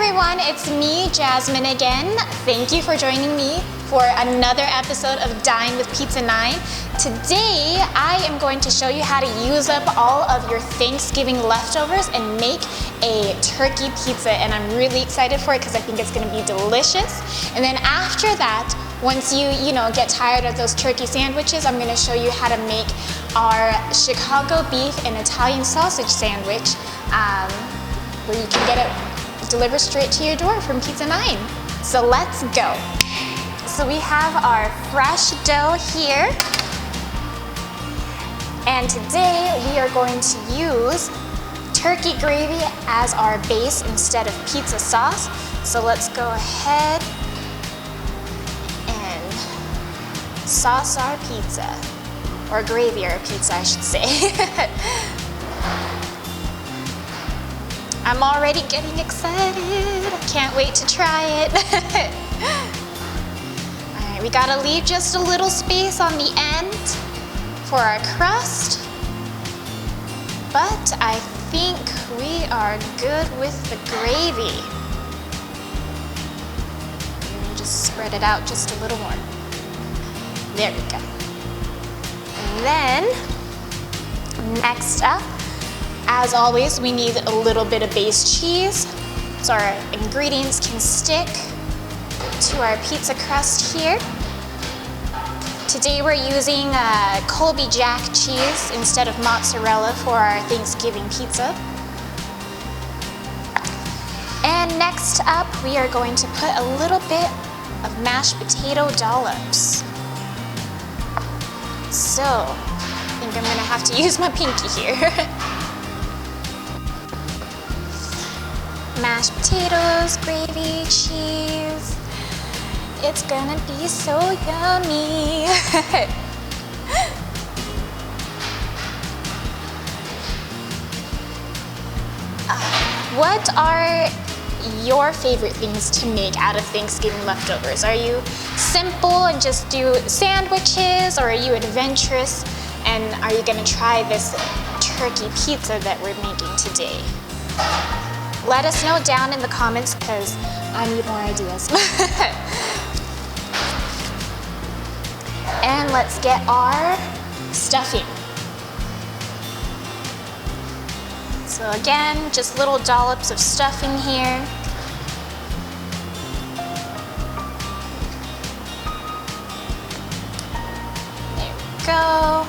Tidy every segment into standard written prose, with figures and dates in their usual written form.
everyone, it's me, Jasmine again. Thank you for joining me for another episode of DIYne with Pizza 9. Today, I am going to show you how to use up all of your Thanksgiving leftovers and make a turkey pizza, and I'm really excited for it because I think it's gonna be delicious. And then after that, once you get tired of those turkey sandwiches, I'm gonna show you how to make our Chicago beef and Italian sausage sandwich, where you can get it delivered straight to your door from Pizza 9. So let's go. So we have our fresh dough here. And today we are going to use turkey gravy as our base instead of pizza sauce. So let's go ahead and sauce our pizza, or gravy our pizza, I should say. I'm already getting excited. I can't wait to try it. All right, we gotta leave just a little space on the end for our crust, but I think we are good with the gravy. Let me just spread it out just a little more. There we go. And then, next up, as always, we need a little bit of base cheese so our ingredients can stick to our pizza crust here. Today we're using Colby Jack cheese instead of mozzarella for our Thanksgiving pizza. And next up, we are going to put a little bit of mashed potato dollops. So, I think I'm gonna have to use my pinky here. Mashed potatoes, gravy, cheese. It's gonna be so yummy. What are your favorite things to make out of Thanksgiving leftovers? Are you simple and just do sandwiches, or are you adventurous and are you gonna try this turkey pizza that we're making today? Let us know down in the comments because I need more ideas. And let's get our stuffing. So again, just little dollops of stuffing here. There we go.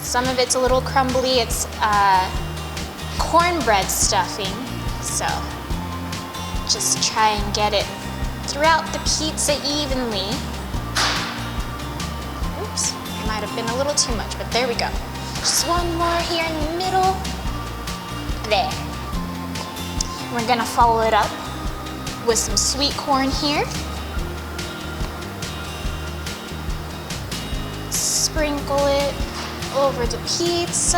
Some of it's a little crumbly. It's cornbread stuffing, so just try and get it throughout the pizza evenly. Oops, it might have been a little too much, but there we go. Just one more here in the middle. There. We're gonna follow it up with some sweet corn here. Sprinkle it over the pizza.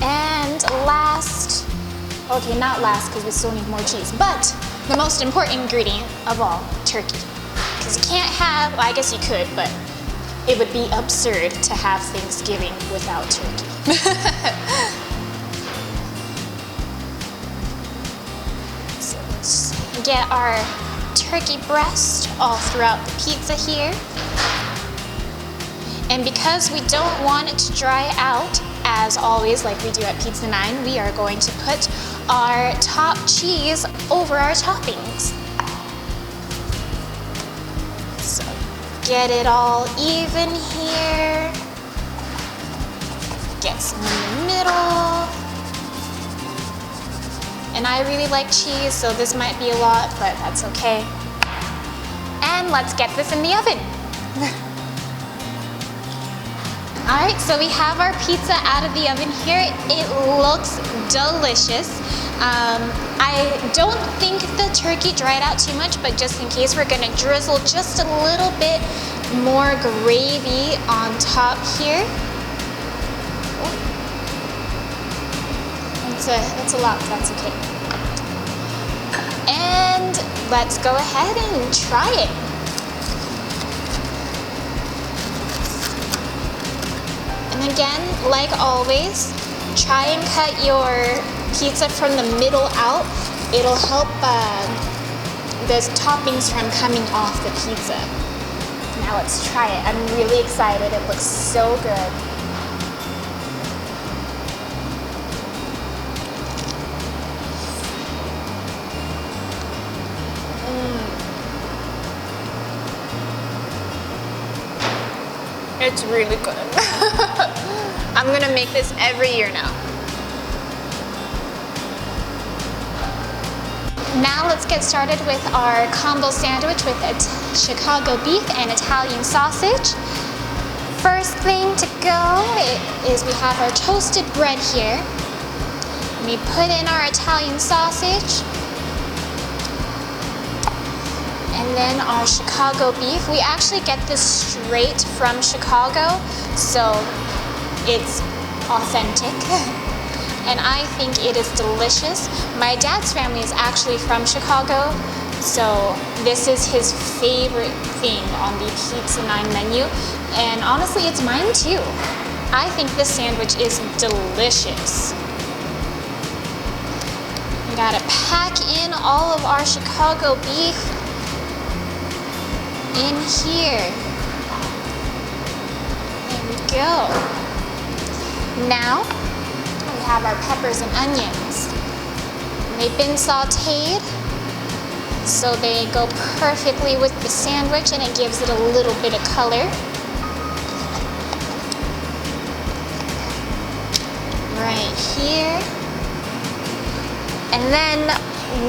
And last, okay, not last because we still need more cheese, but the most important ingredient of all, turkey. Because you can't have, well, I guess you could, but it would be absurd to have Thanksgiving without turkey. So let's get our turkey breast all throughout the pizza here. And because we don't want it to dry out, as always, like we do at Pizza 9, we are going to put our top cheese over our toppings. So get it all even here. Get some in the middle. And I really like cheese, so this might be a lot, but that's okay. And let's get this in the oven. All right, so we have our pizza out of the oven here. It looks delicious. I don't think the turkey dried out too much, but just in case, we're gonna drizzle just a little bit more gravy on top here. That's a lot, but that's okay. And let's go ahead and try it. And again, like always, try and cut your pizza from the middle out. It'll help the toppings from coming off the pizza. Now let's try it. I'm really excited. It looks so good. It's really good. I'm gonna make this every year now. Now let's get started with our combo sandwich with Chicago beef and Italian sausage. First thing to go is we have our toasted bread here. We put in our Italian sausage. And then our Chicago beef. We actually get this straight from Chicago, so it's authentic. And I think it is delicious. My dad's family is actually from Chicago, so this is his favorite thing on the Pizza 9 menu. And honestly, it's mine too. I think this sandwich is delicious. We gotta pack in all of our Chicago beef in here. There we go. Now, we have our peppers and onions. They've been sauteed, so they go perfectly with the sandwich and it gives it a little bit of color. Right here. And then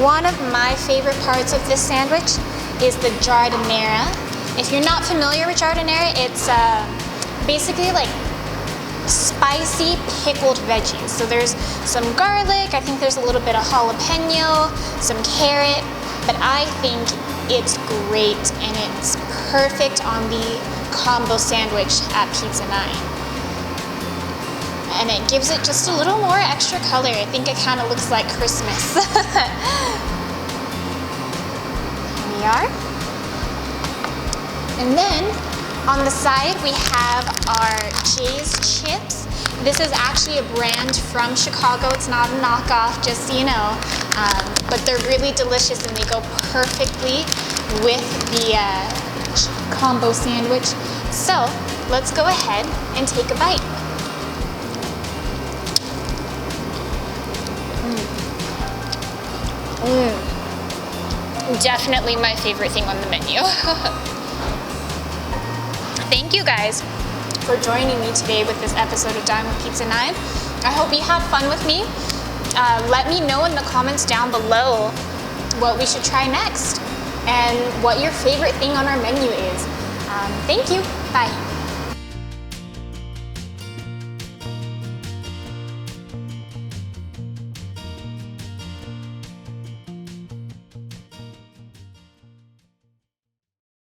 one of my favorite parts of this sandwich is the giardiniera. If you're not familiar with giardiniera, it's basically like spicy pickled veggies. So there's some garlic, I think there's a little bit of jalapeno, some carrot, but I think it's great and it's perfect on the combo sandwich at Pizza 9. And it gives it just a little more extra color. I think it kind of looks like Christmas. Here we are. And then on the side we have our Jay's chips. This is actually a brand from Chicago. It's not a knockoff, just so you know. But they're really delicious and they go perfectly with the combo sandwich. So let's go ahead and take a bite. Definitely my favorite thing on the menu. Thank you guys for joining me today with this episode of Dine with Pizza 9. I hope you had fun with me. Let me know in the comments down below what we should try next and what your favorite thing on our menu is. Thank you. Bye.